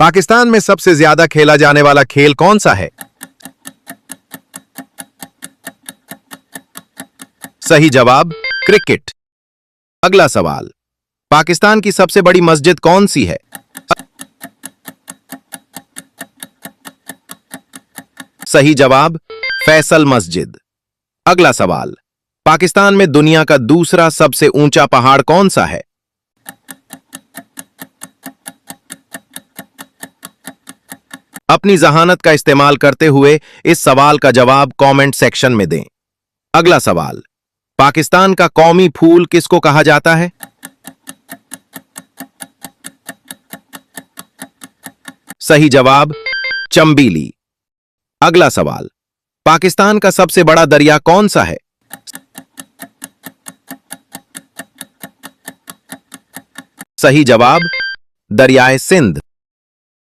पाकिस्तान में सबसे ज्यादा खेला जाने वाला खेल कौन सा है? सही जवाब क्रिकेट। अगला सवाल, पाकिस्तान की सबसे बड़ी मस्जिद कौन सी है? सही जवाब फैसल मस्जिद। अगला सवाल, पाकिस्तान में दुनिया का दूसरा सबसे ऊंचा पहाड़ कौन सा है? अपनी जहानत का इस्तेमाल करते हुए इस सवाल का जवाब कमेंट सेक्शन में दें। अगला सवाल, पाकिस्तान का कौमी फूल किसको कहा जाता है? सही जवाब चंबीली। अगला सवाल, पाकिस्तान का सबसे बड़ा दरिया कौन सा है? सही जवाब दरियाए सिंध।